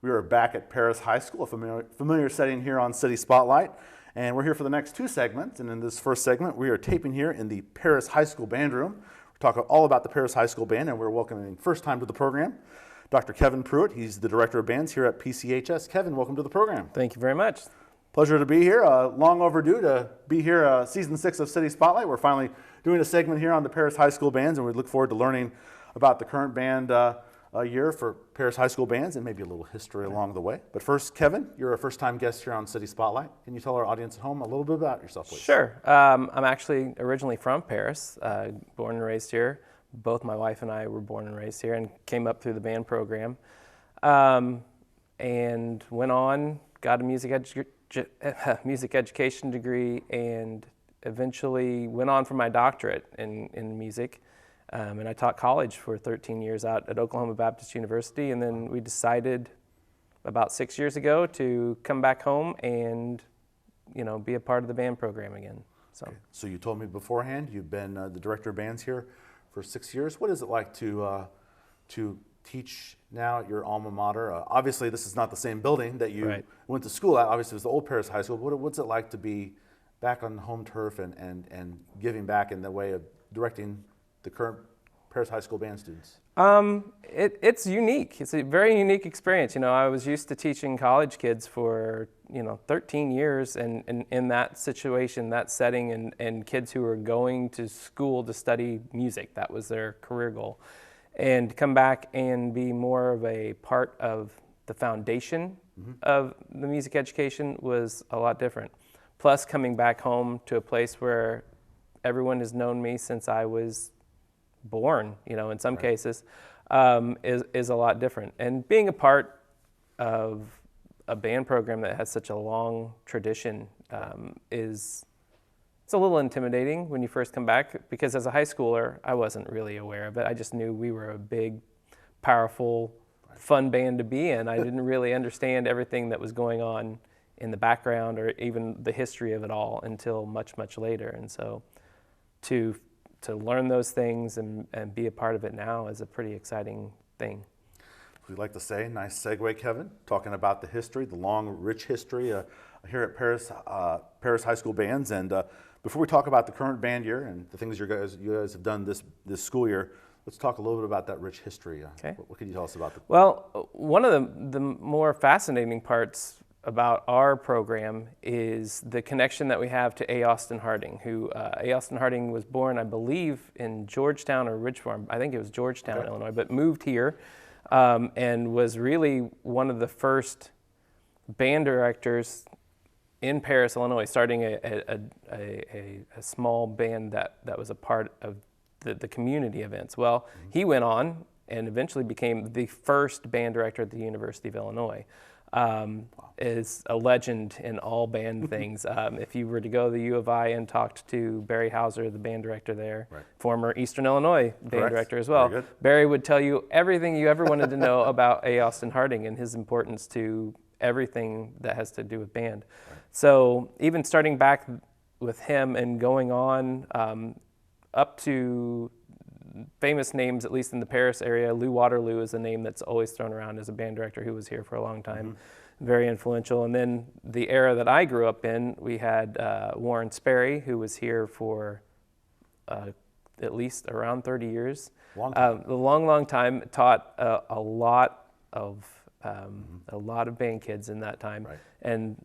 We are back at Paris High School, a familiar setting here on City Spotlight. And we're here for the next two segments. And in this first segment, we are taping here in the Paris High School Band Room. We're talking all about the Paris High School Band, and we're welcoming first time to the program, Dr. Kevin Pruiett. He's the Director of Bands here at PCHS. Kevin, welcome to the program. Thank you very much. Pleasure to be here. Long overdue to be here, season 6 of City Spotlight. We're finally doing a segment here on the Paris High School Bands, and we look forward to learning about the current band year for Paris High School bands and maybe a little history along the way. But first, Kevin, you're a first-time guest here on City Spotlight. Can you tell our audience at home a little bit about yourself, please? Sure. I'm actually originally from Paris, born and raised here. Both my wife and I were born and raised here and came up through the band program. And went on, got a music education degree, and eventually went on for my doctorate in music. And I taught college for 13 years out at Oklahoma Baptist University, and then we decided about 6 years ago to come back home and, be a part of the band program again. So you told me beforehand you've been the director of bands here for 6 years. What is it like to teach now at your alma mater? Obviously, this is not the same building that you went to school at. Obviously, it was the old Paris High School. What's it like to be back on home turf and giving back in the way of directing the current Paris High School band students? It's unique. It's a very unique experience. I was used to teaching college kids for 13 years, and in that situation, that setting, and kids who were going to school to study music. That was their career goal. And come back and be more of a part of the foundation of the music education was a lot different. Plus, coming back home to a place where everyone has known me since I was born, in some cases, is a lot different. And being a part of a band program that has such a long tradition it's a little intimidating when you first come back, because as a high schooler, I wasn't really aware of it. I just knew we were a big, powerful, fun band to be in. I didn't really understand everything that was going on in the background or even the history of it all until much, much later. And so to learn those things and be a part of it now is a pretty exciting thing. We'd like to say, nice segue, Kevin, talking about the history, the long, rich history here at Paris High School Bands. And before we talk about the current band year and the things you guys have done this school year, let's talk a little bit about that rich history. Okay. What can you tell us about that? Well, one of the more fascinating parts about our program is the connection that we have to A. Austin Harding, who A. Austin Harding was born, I believe, in Georgetown or Ridge Farm. I think it was Georgetown, Illinois, but moved here and was really one of the first band directors in Paris, Illinois, starting a small band that was a part of the community events. Well, he went on and eventually became the first band director at the University of Illinois. Is a legend in all band things. If you were to go to the U of I and talked to Barry Hauser, the band director there, former Eastern Illinois band director as well, Barry would tell you everything you ever wanted to know about A. Austin Harding and his importance to everything that has to do with band. So even starting back with him and going on up to famous names, at least in the Paris area. Lou Waterloo is a name that's always thrown around as a band director who was here for a long time, very influential. And then the era that I grew up in, we had Warren Sperry, who was here for at least around 30 years. A long time, taught a lot of band kids in that time. And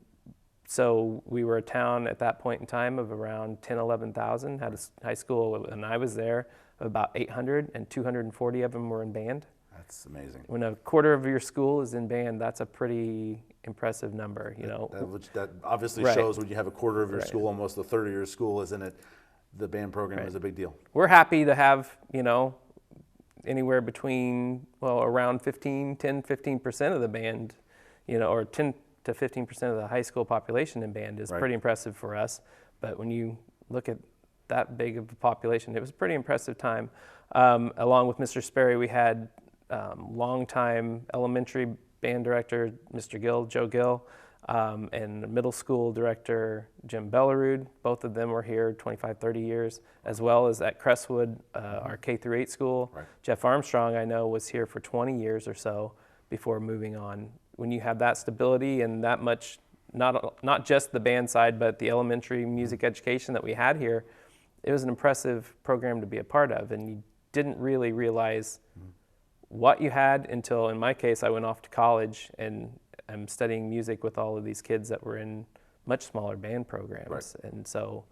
so we were a town at that point in time of around 10, 11,000, had a high school when I was there, about 800, and 240 of them were in band. That's amazing. When a quarter of your school is in band, that's a pretty impressive number, That obviously shows when you have a quarter of your school, almost a third of your school is in it, the band program is a big deal. We're happy to have, anywhere between, around 10-15% of the band, or 10 to 15% of the high school population in band is pretty impressive for us. But when you look at that big of a population, it was a pretty impressive time. Along with Mr. Sperry, we had longtime elementary band director, Mr. Gill, Joe Gill, and middle school director, Jim Bellerud. Both of them were here 25, 30 years, as well as at Crestwood, our K-8 school. Jeff Armstrong, I know, was here for 20 years or so before moving on when you have that stability and that much, not just the band side, but the elementary music education that we had here, it was an impressive program to be a part of. And you didn't really realize what you had until, in my case, I went off to college and I'm studying music with all of these kids that were in much smaller band programs. Right. And so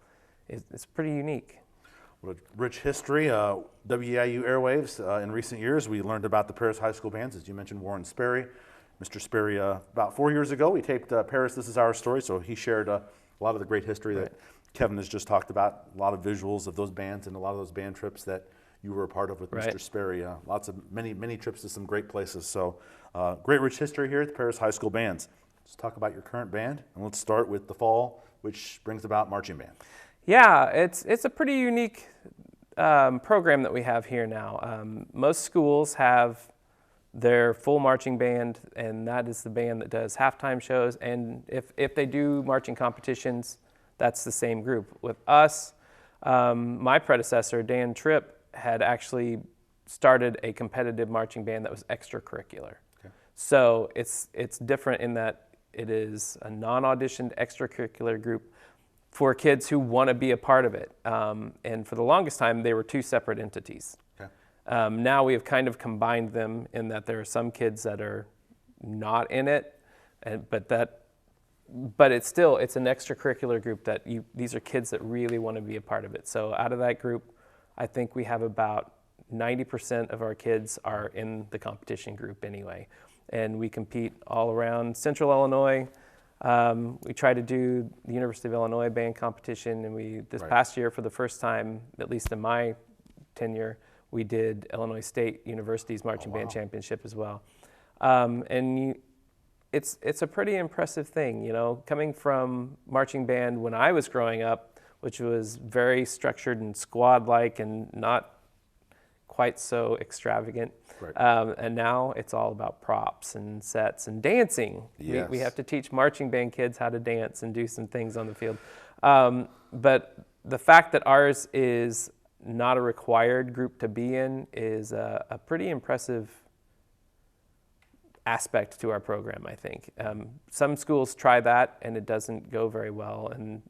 it's pretty unique. What a rich history. WEIU airwaves. In recent years, we learned about the Paris High School bands, as you mentioned, Warren Sperry. Mr. Sperry, about 4 years ago, we taped Paris, This Is Our Story, so he shared a lot of the great history that Kevin has just talked about, a lot of visuals of those bands and a lot of those band trips that you were a part of with Mr. Sperry. Many trips to some great places. So great rich history here at the Paris High School bands. Let's talk about your current band, and let's start with the fall, which brings about marching band. Yeah, it's a pretty unique program that we have here now. Most schools have their full marching band, and that is the band that does halftime shows. And if they do marching competitions, that's the same group. With us, my predecessor, Dan Tripp, had actually started a competitive marching band that was extracurricular. Okay. So it's different in that it is a non-auditioned extracurricular group for kids who want to be a part of it. And for the longest time, they were two separate entities. Okay. Now we have kind of combined them in that there are some kids that are not in it, but it's an extracurricular group that these are kids that really want to be a part of it. So out of that group, I think we have about 90% of our kids are in the competition group anyway. And we compete all around Central Illinois. We try to do the University of Illinois band competition, and this past year, for the first time, at least in my tenure, we did Illinois State University's marching band championship as well. It's a pretty impressive thing, you know, coming from marching band when I was growing up, which was very structured and squad-like and not quite so extravagant. Right. And now it's all about props and sets and dancing. Yes. We have to teach marching band kids how to dance and do some things on the field. But the fact that ours is not a required group to be in is a pretty impressive aspect to our program, I think. Some schools try that and it doesn't go very well, and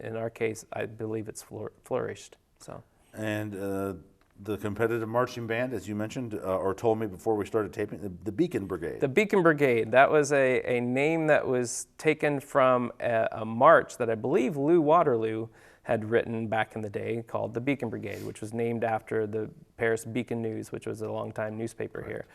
in our case, I believe it's flourished. So. And the competitive marching band, as you mentioned, or told me before we started taping, the Beacon Brigade. The Beacon Brigade, that was a name that was taken from a march that I believe Lou Waterloo had written back in the day called the Beacon Brigade, which was named after the Paris Beacon News, which was a longtime newspaper here.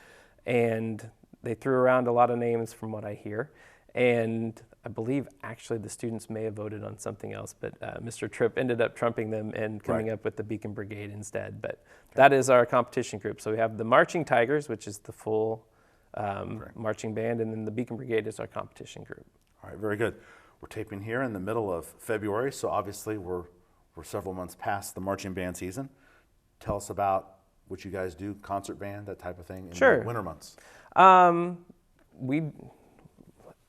And they threw around a lot of names from what I hear. And I believe actually the students may have voted on something else, but Mr. Tripp ended up trumping them and coming up with the Beacon Brigade instead. But that is our competition group. So we have the Marching Tigers, which is the full marching band, and then the Beacon Brigade is our competition group. All right, very good. We're taping here in the middle of February, so obviously we're several months past the marching band season. Tell us about what you guys do, concert band, that type of thing, in the winter months.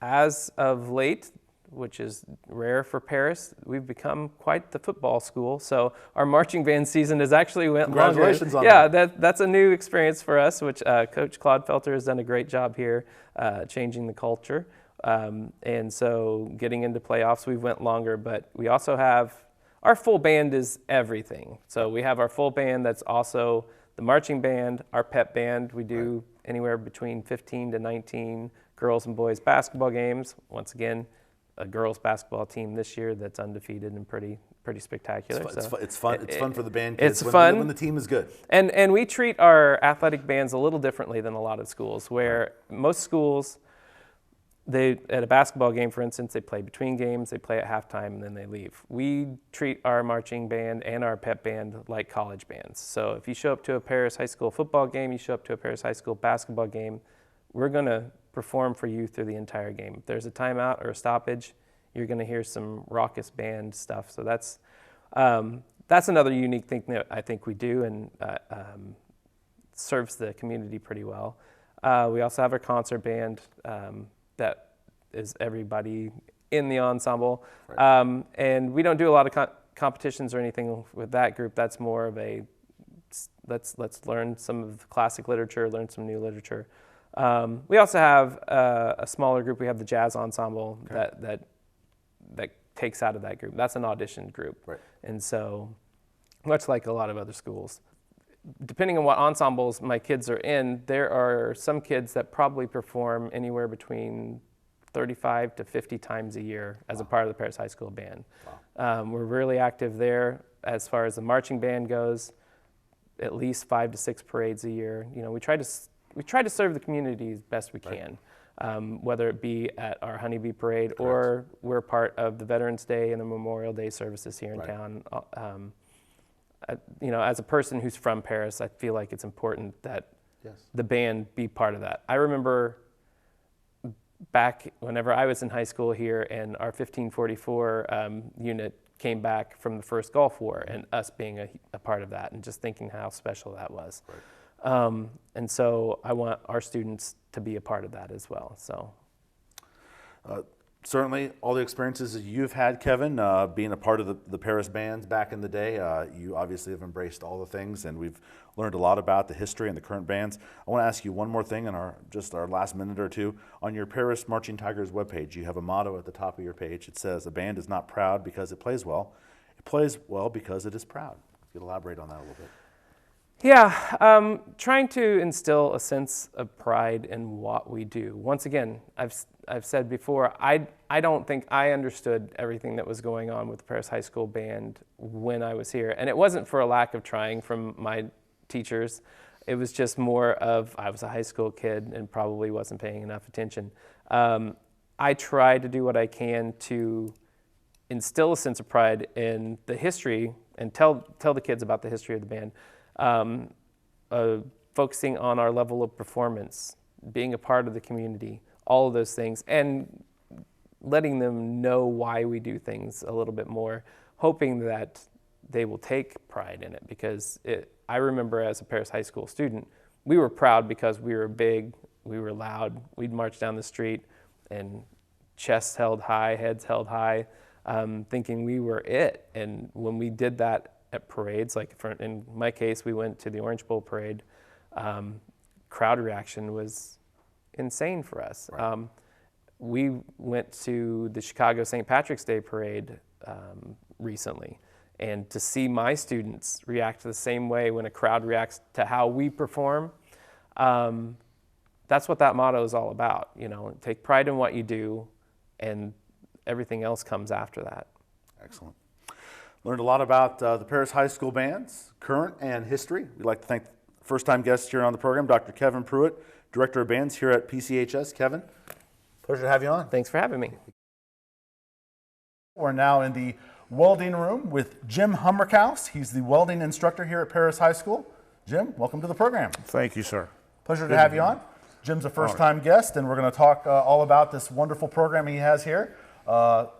As of late, which is rare for Paris, we've become quite the football school. So our marching band season has actually went longer. Congratulations on that. Yeah, that's a new experience for us, which Coach Claude Felter has done a great job here changing the culture. And so getting into playoffs, we went longer, but we also have, our full band is everything. So we have our full band that's also the marching band, our pep band. We do anywhere between 15 to 19 girls and boys basketball games. Once again, a girls basketball team this year that's undefeated and pretty spectacular. It's fun. It's fun for the band kids. It's fun when the team is good. And we treat our athletic bands a little differently than a lot of schools, where most schools, at a basketball game, for instance, they play between games, they play at halftime, and then they leave. We treat our marching band and our pep band like college bands. So if you show up to a Paris High School football game, you show up to a Paris High School basketball game, we're going to perform for you through the entire game. If there's a timeout or a stoppage, you're going to hear some raucous band stuff. So that's another unique thing that I think we do, and serves the community pretty well. We also have our concert band that is everybody in the ensemble. And we don't do a lot of competitions or anything with that group. That's more of a let's learn some of the classic literature, learn some new literature. We also have a smaller group. We have the jazz ensemble that takes out of that group. That's an audition group. Right. And so, much like a lot of other schools, depending on what ensembles my kids are in, there are some kids that probably perform anywhere between 35 to 50 times a year as a part of the Paris High School band. Wow. We're really active there as far as the marching band goes. At least 5 to 6 parades a year. You know, we try to serve the community as best we can, whether it be at our Honeybee Parade or we're part of the Veterans Day and the Memorial Day services here in town. You know, as a person who's from Paris, I feel like it's important that the band be part of that. I remember back whenever I was in high school here and our 1544 unit came back from the first Gulf War and us being a part of that and just thinking how special that was. Right. And so I want our students to be a part of that as well. So, certainly all the experiences that you've had, Kevin, being a part of the Paris bands back in the day, you obviously have embraced all the things, and we've learned a lot about the history and the current bands. I want to ask you one more thing in our last minute or two. On your Paris Marching Tigers webpage, you have a motto at the top of your page. It says, "A band is not proud because it plays well. It plays well because it is proud." If you'd elaborate on that a little bit. Yeah, trying to instill a sense of pride in what we do. Once again, I've said before, I don't think I understood everything that was going on with the Paris High School band when I was here. And it wasn't for a lack of trying from my teachers. It was just more of I was a high school kid and probably wasn't paying enough attention. I try to do what I can to instill a sense of pride in the history and tell the kids about the history of the band. Focusing on our level of performance, being a part of the community, all of those things, and letting them know why we do things a little bit more, hoping that they will take pride in it. Because I remember as a Paris High School student, we were proud because we were big, we were loud, we'd march down the street and chests held high, heads held high, thinking we were it. And when we did that at parades, like in my case, we went to the Orange Bowl parade, crowd reaction was insane for us. Right. We went to the Chicago St. Patrick's Day parade recently, and to see my students react the same way when a crowd reacts to how we perform, that's what that motto is all about. You know, take pride in what you do, and everything else comes after that. Excellent. Learned a lot about the Paris High School bands, current and history. We'd like to thank first-time guest here on the program, Dr. Kevin Pruiett, Director of Bands here at PCHS. Kevin, pleasure to have you on. Thanks for having me. We're now in the welding room with Jim Humrichous. He's the welding instructor here at Paris High School. Jim, welcome to the program. Thank you, sir. Pleasure to have you on. Jim's a first-time guest, and we're going to talk all about this wonderful program he has here.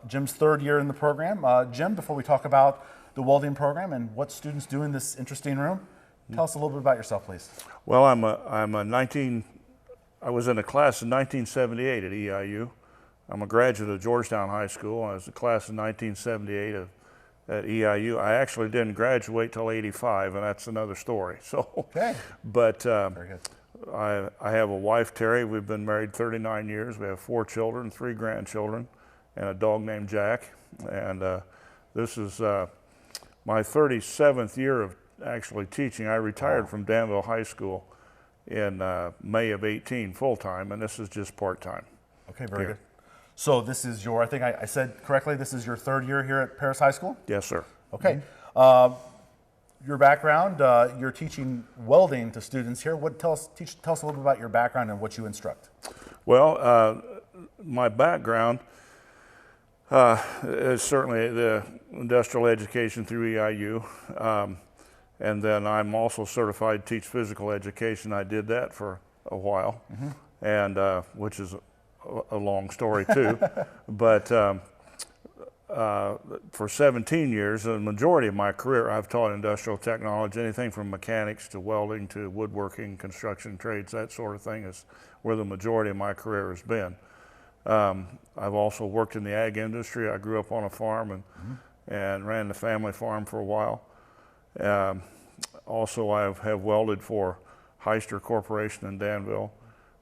Jim's third year in the program. Jim, before we talk about the welding program and what students do in this interesting room, tell us a little bit about yourself, please. Well, I was in a class in 1978 at EIU. I'm a graduate of Georgetown High School. I was in a class in 1978 at EIU. I actually didn't graduate till '85, and that's another story. So, okay. But very good. I have a wife, Terry. We've been married 39 years. We have 4 children, 3 grandchildren, and a dog named Jack. And this is my 37th year of actually teaching. I retired from Danville High School in May of '18 full-time, and this is just part-time. Okay, very good. So this is I think I said correctly, this is your third year here at Paris High School? Yes, sir. Okay. Your background, you're teaching welding to students here. Tell us a little bit about your background and what you instruct. Well, my background is certainly the industrial education through EIU. And then I'm also certified to teach physical education. I did that for a while, and which is a long story too. But for 17 years, the majority of my career, I've taught industrial technology, anything from mechanics to welding to woodworking, construction trades, that sort of thing is where the majority of my career has been. I've also worked in the ag industry. I grew up on a farm and ran the family farm for a while. Also, I have welded for Heister Corporation in Danville.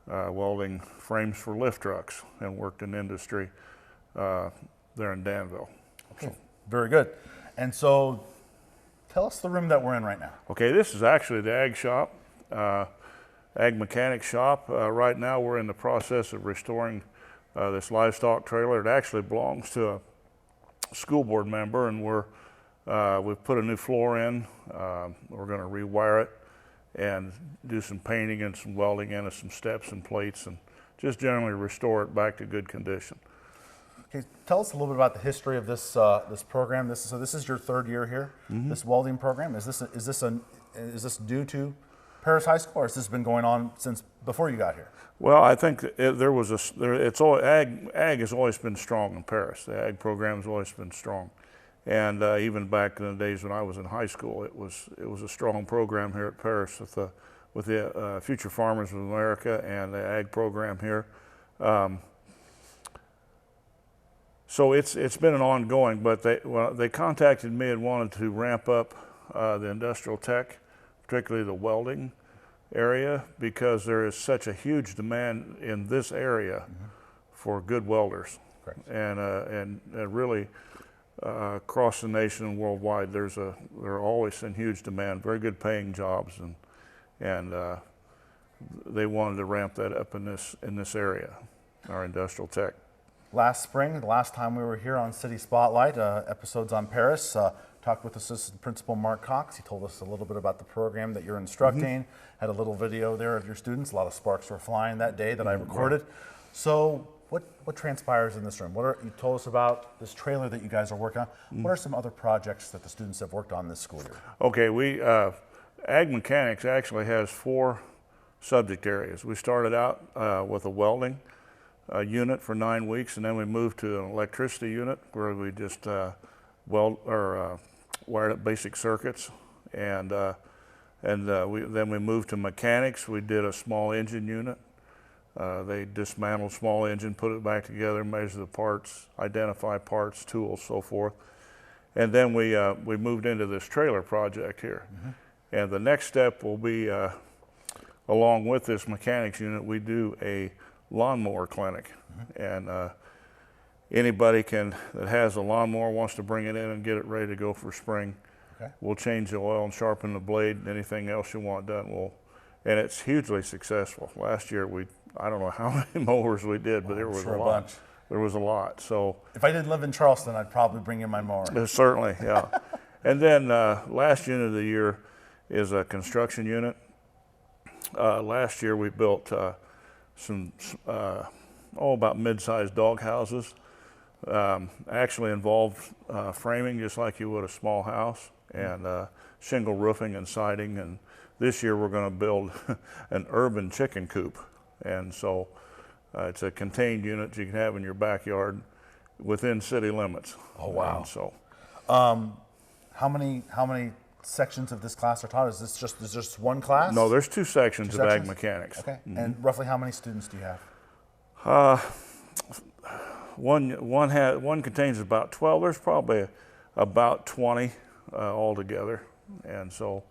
welding frames for lift trucks, and worked in industry there in Danville. Okay, very good. And so tell us the room that we're in right now. Okay, this is actually the ag shop, ag mechanic shop. Right now we're in the process of restoring this livestock trailer. It actually belongs to a school board member, and we've put a new floor in. We're going to rewire it and do some painting and some welding in it, some steps and plates, and just generally restore it back to good condition. Okay, tell us a little bit about the history of this this program. This is your third year here. This welding program, is this due to Paris High School, or has this been going on since before you got here? Well, I think ag has always been strong in Paris. The ag program has always been strong, and even back in the days when I was in high school, it was a strong program here at Paris with the Future Farmers of America and the ag program here. So it's been an ongoing, but they contacted me and wanted to ramp up the industrial tech, particularly the welding area, because there is such a huge demand in this area for good welders. Correct. And really across the nation and worldwide, they're always in huge demand, very good paying jobs, and they wanted to ramp that up in this area, our industrial tech. Last spring, the last time we were here on City Spotlight, episodes on Paris, talked with Assistant Principal Mark Cox. He told us a little bit about the program that you're instructing, had a little video there of your students. A lot of sparks were flying that day that I recorded. So what transpires in this room? You told us about this trailer that you guys are working on. What are some other projects that the students have worked on this school year? Okay, ag mechanics actually has 4 subject areas. We started out with a welding unit for 9 weeks, and then we moved to an electricity unit where we just wired up basic circuits, and then we moved to mechanics. We did a small engine unit. They dismantled small engine, put it back together, measure the parts, identify parts, tools, so forth. And then we moved into this trailer project here. And the next step will be, along with this mechanics unit, we do a lawnmower clinic. And anybody that has a lawnmower wants to bring it in and get it ready to go for spring. Okay. We'll change the oil and sharpen the blade, anything else you want done, and it's hugely successful. Last year I don't know how many mowers we did, but there was a lot. Bunch. There was a lot. So if I didn't live in Charleston, I'd probably bring in my mower. Certainly, yeah. And then last unit of the year is a construction unit. Last year we built some about mid-sized dog houses. Actually involved framing just like you would a small house, and shingle roofing and siding. And this year we're going to build an urban chicken coop, and so it's a contained unit you can have in your backyard within city limits. Oh wow! And so, how many sections of this class are taught? Is this just one class? No, there's 2 sections of ag mechanics. Okay, and roughly how many students do you have? One contains about 12. There's probably about 20 altogether, and so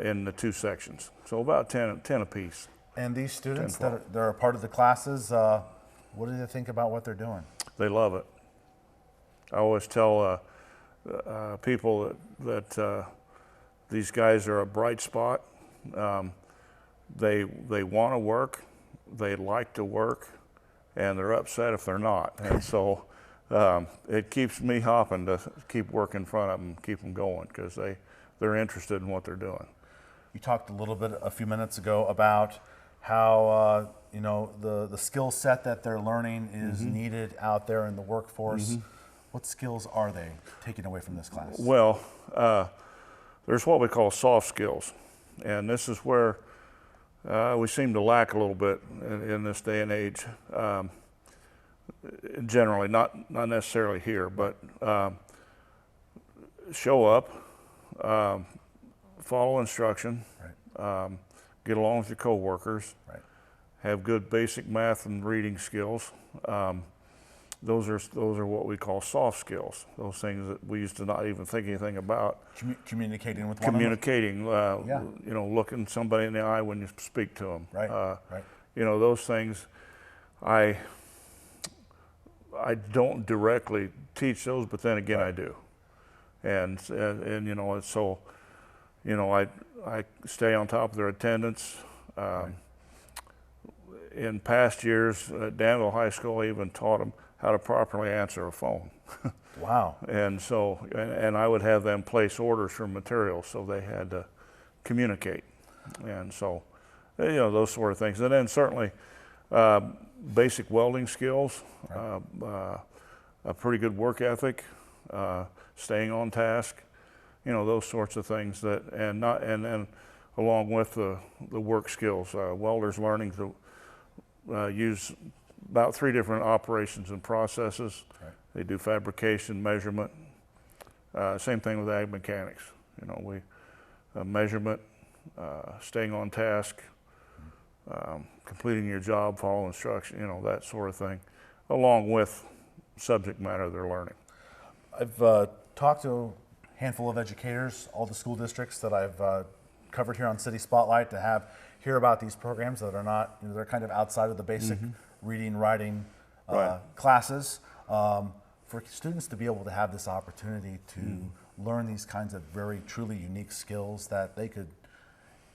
in the 2 sections, so about 10 apiece. And these students that are a part of the classes, what do they think about what they're doing? They love it. I always tell people that these guys are a bright spot. They want to work, they like to work, and they're upset if they're not. And so it keeps me hopping to keep working in front of them, keep them going, because they're interested in what they're doing. You talked a little bit a few minutes ago about how the skill set that they're learning is needed out there in the workforce. What skills are they taking away from this class? Well, there's what we call soft skills, and this is where we seem to lack a little bit in this day and age. Generally, not necessarily here, but show up, follow instruction, right. Get along with your coworkers, right. Have good basic math and reading skills. Those are what we call soft skills. Those things that we used to not even think anything about. Communicating with one another. Looking somebody in the eye when you speak to them. Right. Right. you know, those things, I don't directly teach those, but then again, I do. And you know, it's so, you know, I stay on top of their attendance. In past years at Danville High School, I even taught them how to properly answer a phone. Wow. And so, and I would have them place orders for materials, so they had to communicate. And so, you know, those sort of things. And then certainly basic welding skills, a pretty good work ethic, staying on task, you know, those sorts of things that, and then along with the work skills, welders learning to use about 3 different operations and processes. Right. They do fabrication, measurement, same thing with ag mechanics. You know, measurement, staying on task, completing your job, follow instruction, you know, that sort of thing, along with subject matter they're learning. I've talked to a handful of educators, all the school districts that I've covered here on City Spotlight, to hear about these programs that are not, you know, they're kind of outside of the basic reading, writing classes. For students to be able to have this opportunity to learn these kinds of very truly unique skills that they could,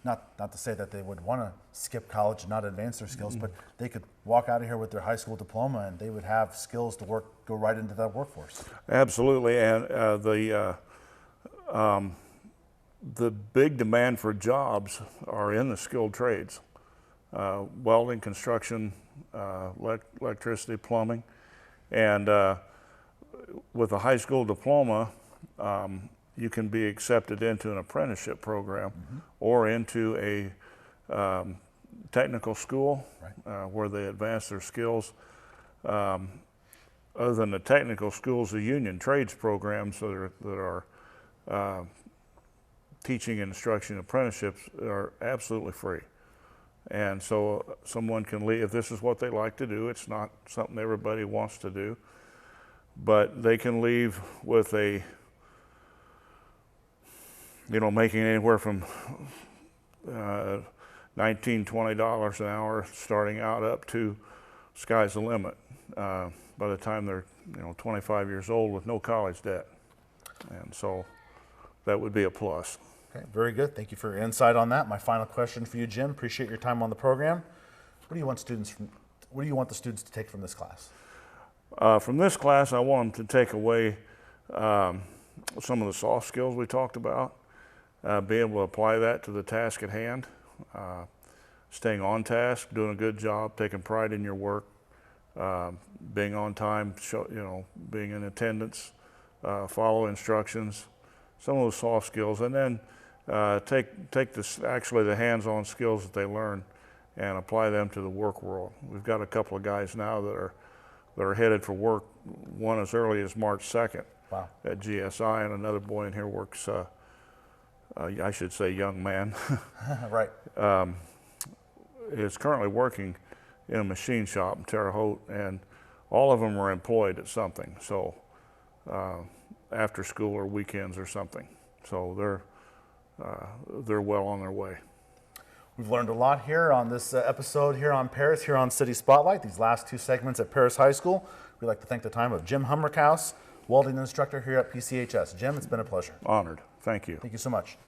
not to say that they would want to skip college and not advance their skills, but they could walk out of here with their high school diploma and they would have skills to go right into that workforce. Absolutely, and the big demand for jobs are in the skilled trades, welding, construction, electricity, plumbing, and with a high school diploma, you can be accepted into an apprenticeship program or into a technical school where they advance their skills. Other than the technical schools, the union trades programs that are teaching and instruction apprenticeships are absolutely free. And so someone can leave, if this is what they like to do, it's not something everybody wants to do, but they can leave with a, you know, making anywhere from $19, $20 an hour starting out up to sky's the limit by the time they're, you know, 25 years old with no college debt. And so that would be a plus. Okay, very good. Thank you for your insight on that. My final question for you, Jim. Appreciate your time on the program. What do you want the students to take from this class? From this class, I want them to take away some of the soft skills we talked about, be able to apply that to the task at hand, staying on task, doing a good job, taking pride in your work, being on time, you know, being in attendance, follow instructions, some of those soft skills, and then take this, actually the hands-on skills that they learn and apply them to the work world. We've got a couple of guys now that are headed for work, one as early as March 2nd at GSI, and another boy in here works, I should say young man, right. Is currently working in a machine shop in Terre Haute, and all of them are employed at something, so after school or weekends or something. So they're well on their way. We've learned a lot here on this episode here on Paris, here on City Spotlight, these last 2 segments at Paris High School. We'd like to thank the time of Jim Humrichous, welding instructor here at PCHS. Jim, it's been a pleasure. Honored. Thank you. Thank you so much.